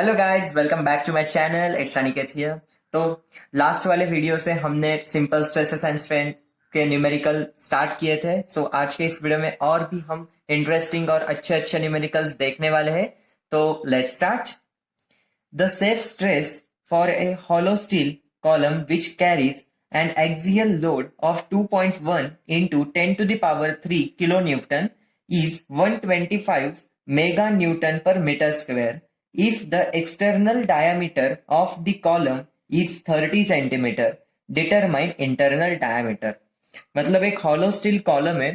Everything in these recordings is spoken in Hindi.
Hello guys, welcome back to my channel. It's Aniket here. तो लास्ट वाले वीडियो से हमने सिंपल स्ट्रेसेस एंड स्ट्रेन के न्यूमेरिकल स्टार्ट किए थे। सो आज के इस वीडियो में और भी हम इंटरेस्टिंग और अच्छे अच्छे न्यूमेरिकल्स देखने वाले हैं। तो let's start. The safe stress for a hollow steel column which carries an axial load of 2.1 into 10 to the power 3 kilonewton is 125 meganewton per meter square if the external diameter of the column is 30 centimeter. Determine internal diameter. मतलब एक hollow steel column है,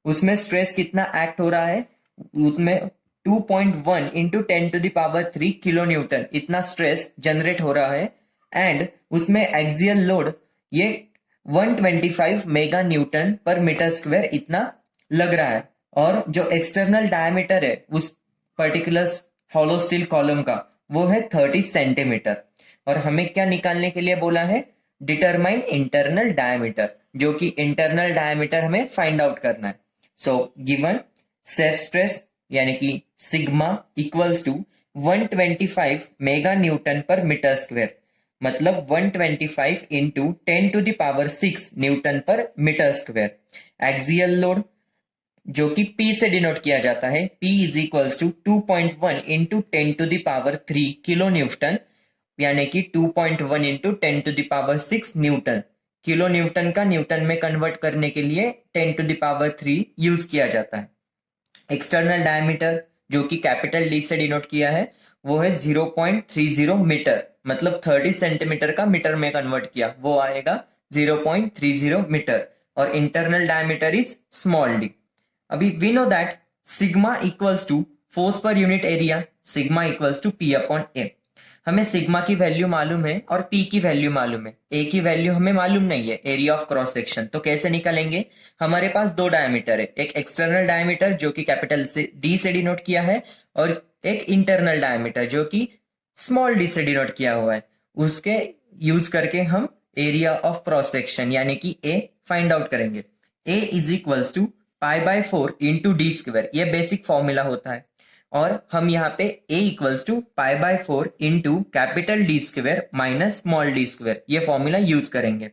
उसमें स्ट्रेस कितना एक्ट हो रहा है, उसमें 2.1 into 10 to the power 3 kilo newton इतना स्ट्रेस जनरेट हो रहा है एंड उसमें एक्सियल लोड ये 125 mega newton per metre square इतना लग रहा है। और जो एक्सटर्नल डायमीटर है उस पर्टिकुलर हॉलो स्टील कॉलम का वो है 30 सेंटीमीटर। और हमें क्या निकालने के लिए बोला है? डिटरमाइन इंटरनल डायमीटर, जो कि इंटरनल डायमीटर हमें फाइंड आउट करना है। सो गिवन सेफ स्ट्रेस यानी कि sigma equals to 125 mega newton per metre square, मतलब 125 into 10 to the power 6 newton per metre square. Axial load जो कि P से डिनोट किया जाता है, P is equals to 2.1 into 10 to the power 3 kilo newton, यानी कि 2.1 into 10 to the power 6 newton. Kilo Newton का न्यूटन में कन्वर्ट करने के लिए 10 टू दावर 3 यूज किया जाता है। एक्सटर्नल डायमीटर जो कि कैपिटल डी से डिनोट किया है वो है 0.30 मीटर, मतलब 30 सेंटीमीटर का मीटर में कन्वर्ट किया वो आएगा 0.30 मीटर। और internal diameter is small D. अभी we know that sigma equals to force per unit area, sigma equals to P upon A. हमें सिग्मा की वैल्यू मालूम है और पी की वैल्यू मालूम है, ए की वैल्यू हमें मालूम नहीं है, एरिया ऑफ क्रॉस सेक्शन। तो कैसे निकालेंगे? हमारे पास दो डायमीटर है, एक एक्सटर्नल डायमीटर जो कि कैपिटल से डी से डिनोट किया है और एक इंटरनल डायमीटर जो कि स्मॉल डी से डिनोट किया हुआ है। उसके यूज करके हम एरिया ऑफ क्रॉस सेक्शन यानी कि ए फाइंड आउट करेंगे। A is equals to pi by 4 into D square, ये बेसिक फॉर्मूला होता है। और हम यहाँ पे a equals to pi by 4 into capital D square minus small D square, ये फॉर्मूला यूज करेंगे।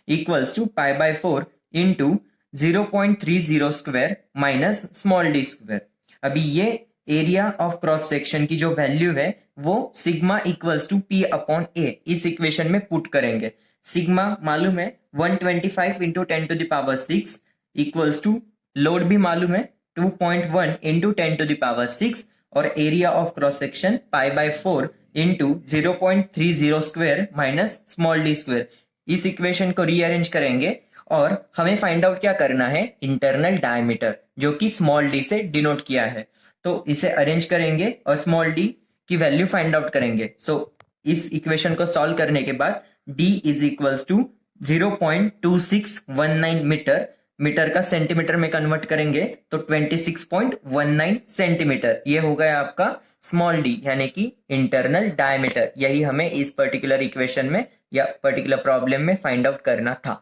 Equals to pi by 4 into 0.30 square minus small D square. अभी ये एरिया ऑफ क्रॉस सेक्शन की जो वैल्यू है वो sigma equals to P upon A इस इक्वेशन में पुट करेंगे। सिग्मा मालूम है 125 into 10 to the power 6 equals to load भी मालूम है 2.1 इंटू 10 टू दावर 6 और area of cross section pi by 4 into 0.30 square minus small D square. इस इक्वेशन को रीअरेंज करेंगे और हमें फाइंड आउट क्या करना है? इंटरनल डायमीटर जो कि स्मॉल डी से डिनोट किया है। तो इसे अरेंज करेंगे और स्मॉल डी की वैल्यू फाइंड आउट करेंगे। सो इस इक्वेशन को सॉल्व करने के बाद d is equals to 0.2619 metre, metre का सेंटीमीटर में कन्वर्ट करेंगे तो 26.19 सेंटीमीटर, ये हो गया आपका स्मॉल डी यानी कि इंटरनल डायमीटर। यही हमें इस पर्टिकुलर इक्वेशन में या पर्टिकुलर प्रॉब्लम में फाइंड आउट करना था।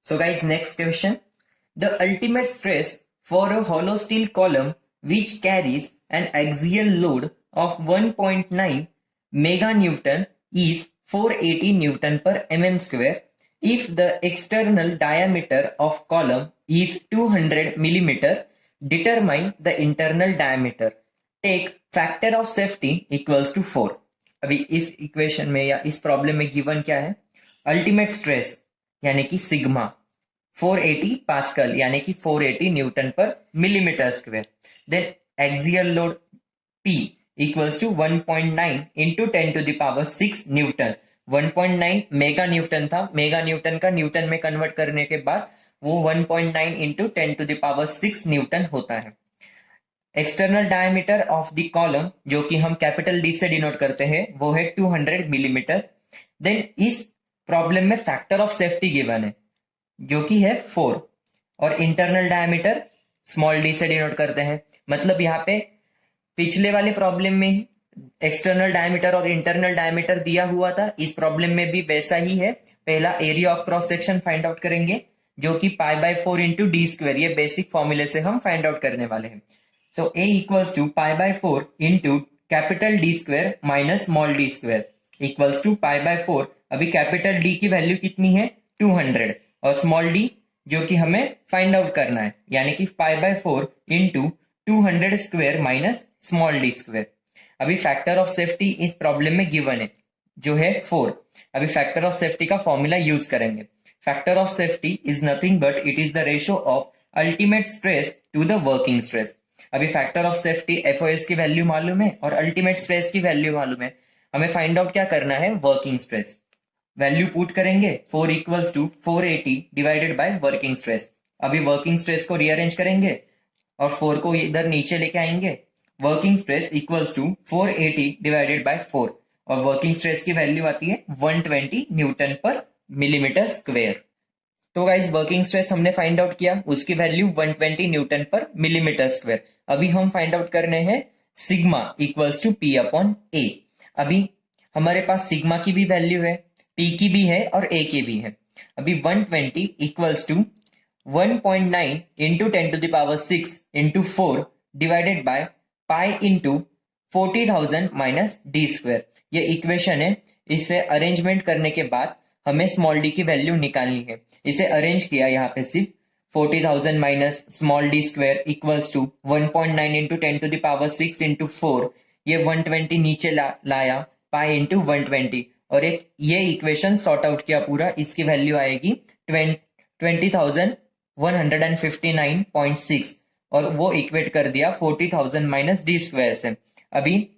So guys, next question. The ultimate stress for a hollow steel column which carries an axial load of 1.9 meganewton is 480 newton per mm square if the external diameter of column is 200 millimeter. Determine the internal diameter. Take factor of safety equals to 4. अभी इस इक्वेशन में या इस प्रॉब्लम में गिवन क्या है? अल्टीमेट स्ट्रेस यानी कि सिग्मा 480 पास्कल यानी कि 480 newton per millimetre square. Then axial load P equals to 1.9 into 10 to the power 6 newton. 1.9 mega newton था, मेगा न्यूटन का न्यूटन में कन्वर्ट करने के बाद वो 1.9 इंटू 10 टू दावर 6 न्यूटन होता है। External diameter of the column जो कि हम कैपिटल डी से डिनोट करते हैं वो है 200 मिलीमीटर। देन इस प्रॉब्लम में फैक्टर ऑफ सेफ्टी गिवन है जो कि है 4 और इंटरनल डायमीटर स्मॉल डी से डिनोट करते हैं। मतलब यहाँ पे पिछले वाले प्रॉब्लम में ही एक्सटर्नल डायमीटर और इंटरनल डायमीटर दिया हुआ था, इस प्रॉब्लम में भी वैसा ही है। पहला area of cross section find out करेंगे जो कि pi by 4 into D square, ये बेसिक फॉर्मूले से हम फाइंड आउट करने वाले हैं। So A equals to pi by 4 into capital D square minus small D square equals to pi by 4। अभी कैपिटल डी की वैल्यू कितनी है 200 और स्मॉल डी जो कि हमें फाइंड आउट करना है यानी कि pi by 4 into 200 square minus small D square. अभी फैक्टर ऑफ सेफ्टी इस प्रॉब्लम में गिवन है जो है 4। अभी फैक्टर ऑफ सेफ्टी का फॉर्मूला यूज करेंगे। Factor of safety is nothing but it is the ratio of ultimate stress to the working stress. अभी फैक्टर ऑफ सेफ्टी एफओएस की वैल्यू मालूम है और अल्टीमेट स्ट्रेस की वैल्यू मालूम है। हमें फाइंड आउट क्या करना है वर्किंग स्ट्रेस। वैल्यू पुट करेंगे 4 equals to 480 divided by working stress. अभी वर्किंग स्ट्रेस को रीअरेंज करेंगे और 4 को इधर नीचे लेके आएंगे। Working stress equals to 480 divided by 4 और वर्किंग स्ट्रेस की वैल्यू आती है 120 न्यूटन पर मिलीमीटर स्क्वायर। तो गाइज वर्किंग स्ट्रेस हमने फाइंड आउट किया, उसकी value 120 newton per millimetre square. अभी हम फाइंड आउट करने हैं sigma equals to P upon A. अभी हमारे पास सिग्मा की भी वैल्यू है, पी की भी है और ए की भी है। अभी 120 equals to 1.9 into 10 to the power 6 into 4 divided by pi into 40,000 minus d square. ये इक्वेशन है। इसे अरेंजमेंट करने के बाद हमें स्मॉल डी की वैल्यू निकालनी है। इसे अरेंज किया यहाँ पे सिर्फ 40,000 minus small D square equals to 1.9 into 10 to the power 6 into 4। ये 120 नीचे लाया पाई इंटू 120 और एक ये इक्वेशन सॉर्ट आउट किया पूरा। इसकी वैल्यू आएगी 20,159.6 और वो इक्वेट कर दिया 40,000 माइनस डी स्क्वायर से। अभी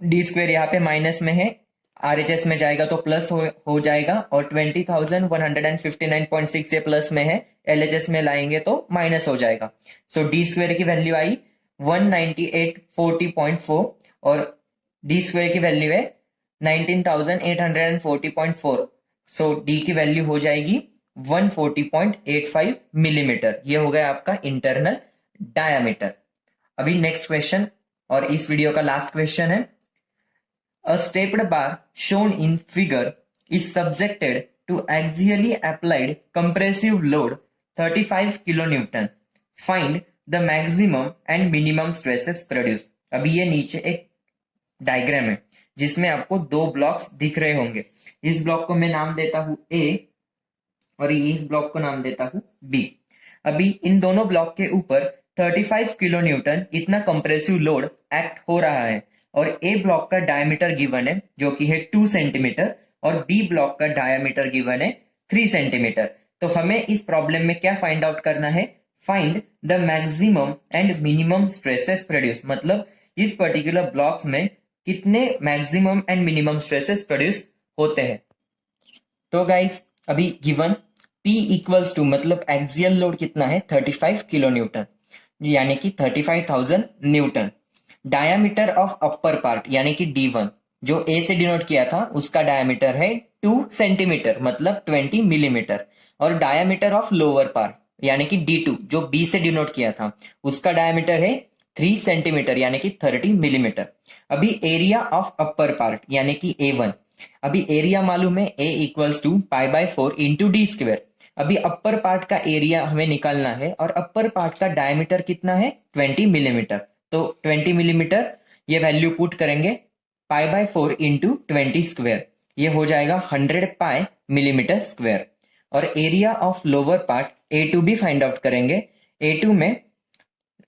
डी स्क्वायर यहाँ पे माइनस में है, आरएचएस में जाएगा तो प्लस हो जाएगा और 20,159.6 ये प्लस में है, एलएचएस में लाएंगे तो माइनस हो जाएगा। सो डी स्क्वायर की वैल्यू आई 19840.4 और डी स्क्वायर की वैल्यू है 19,840.4। सो डी की वैल्यू हो जाएगी 140.85 मिलीमीटर। ये हो गया आपका इंटरनल डायामीटर। अभी नेक्स्ट क्वेश्चन और इस वीडियो का लास्ट क्वेश्चन है। A stepped bar shown in figure is subjected to axially applied compressive load 35 kilonewton. Find the maximum and minimum stresses produced. अभी ये नीचे एक डायग्राम है जिसमें आपको दो ब्लॉक्स दिख रहे होंगे। इस ब्लॉक को मैं नाम देता हूं A और इस ब्लॉक को नाम देता हूं B। अभी इन दोनों ब्लॉक के ऊपर 35 किलो न्यूटन इतना कंप्रेसिव लोड एक्ट हो रहा है और ए ब्लॉक का डायमीटर गिवन है जो कि है 2 सेंटीमीटर और बी ब्लॉक का डायमीटर गिवन है 3 सेंटीमीटर। तो हमें इस प्रॉब्लम में क्या फाइंड आउट करना है, find the maximum and minimum stresses produce. मतलब इस पर्टिकुलर ब्लॉक्स में कितने maximum and minimum stresses produce होते हैं। तो गाइस अभी गिवन P इक्वल्स टू मतलब एक्सियल लोड कितना है 35 किलो न्यूटन यानी कि 35,000 Newton. Diameter of upper part यानी कि D1 जो A से डिनोट किया था उसका डायामीटर है 2 सेंटीमीटर मतलब 20 मिलीमीटर और डायामीटर ऑफ लोअर पार्ट यानी कि D2 जो B से डिनोट किया था उसका डायामीटर है 3 सेंटीमीटर यानी कि 30 मिलीमीटर। अभी एरिया ऑफ अपर पार्ट यानी कि A1। अभी एरिया मालूम है A equals to pi by 4 into D square. अभी अपर पार्ट का एरिया हमें निकालना है और अपर पार्ट का डायमीटर कितना है 20 मिलीमीटर। तो 20 मिलीमीटर ये वैल्यू पुट करेंगे पाई बाय 4 इंटू 20 स्क्वायर, ये हो जाएगा 100 पाई मिलीमीटर स्क्वायर। और area of lower part A2 भी फाइंड आउट करेंगे। A2 में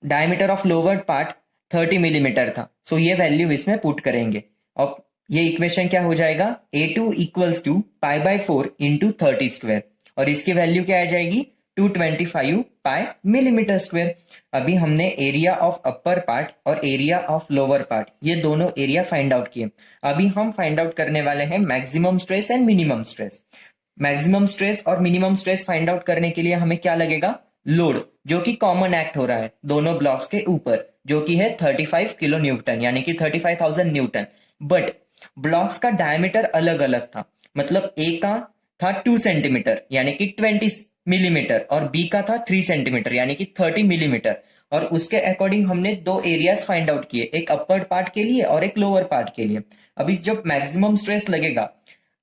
diameter of lower part 30 millimetre था, सो ये वैल्यू इसमें पुट करेंगे और ये इक्वेशन क्या हो जाएगा A2 equals to pi by 4 into 30 square और इसकी वैल्यू क्या आ जाएगी 225 पाई मिलीमीटर स्क्वायर। अभी हमने एरिया ऑफ अपर पार्ट और एरिया ऑफ लोअर पार्ट ये दोनों एरिया फाइंड आउट किए। अभी हम फाइंड आउट करने वाले हैं maximum stress and minimum stress. Maximum stress और मिनिमम स्ट्रेस फाइंड आउट करने के लिए हमें क्या लगेगा, लोड जो कि कॉमन एक्ट हो रहा है दोनों ब्लॉक्स के ऊपर जो कि है 35 किलो न्यूटन यानी कि 35,000 न्यूटन। बट ब्लॉक्स का डायमीटर अलग अलग था, मतलब ए का था 2 सेंटीमीटर यानी कि 20 मिलीमीटर और बी का था 3 सेंटीमीटर यानी कि 30 मिलीमीटर। और उसके अकॉर्डिंग हमने दो एरियाज फाइंड आउट किए, एक अपर पार्ट के लिए और एक लोअर पार्ट के लिए। अभी जब मैक्सिमम स्ट्रेस लगेगा,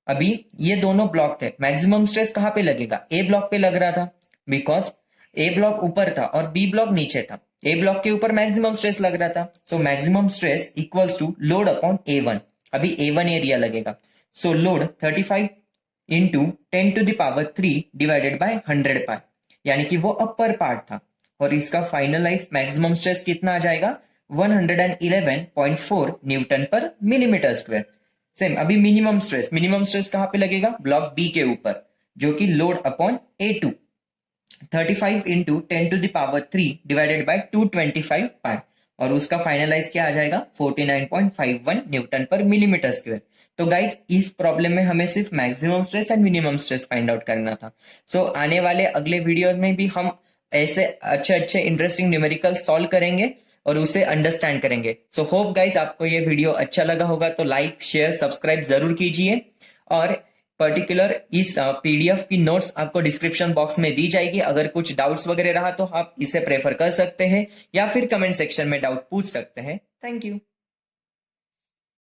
अभी ये दोनों ब्लॉक थे, मैक्सिमम स्ट्रेस कहां पे लगेगा, ए ब्लॉक पे लग रहा था बिकॉज ए ब्लॉक ऊपर था और बी ब्लॉक नीचे था। ए ब्लॉक के ऊपर मैक्सिमम स्ट्रेस लग रहा था, so maximum stress equals to load upon A1। अभी A1 एरिया लगेगा, so load 35 into 10⁻³ divided by 100 pi, यानी कि वो अपर पार्ट था, और इसका फाइनलाइज मैक्सिमम स्ट्रेस कितना आ जाएगा 111.4 Newton per millimetre square. Same अभी मिनिमम स्ट्रेस कहां पे लगेगा, ब्लॉक बी के ऊपर, जो कि load upon A2 35 into 10⁻³ divided bye 225 पाई, और उसका फाइनलाइज क्या आ जाएगा 49.51 न्यूटन पर मिलीमीटर स्क्वायर। तो गाइज इस प्रॉब्लम में हमें सिर्फ maximum stress and minimum stress find out करना था। सो आने वाले अगले वीडियोस में भी हम ऐसे अच्छे इंटरेस्टिंग न्यूमेरिकल सॉल्व करेंगे और उसे अंडरस्टैंड करेंगे। सो होप गाइज आपको ये वीडियो अच्छा लगा होगा, तो लाइक शेयर सब्सक्राइब जरूर कीजिए, और पर्टिकुलर इस पीडीएफ की नोट्स आपको डिस्क्रिप्शन बॉक्स में दी जाएगी। अगर कुछ डाउट्स वगैरह रहा तो आप इसे प्रेफर कर सकते हैं, या फिर कमेंट सेक्शन में डाउट पूछ सकते हैं। Thank you.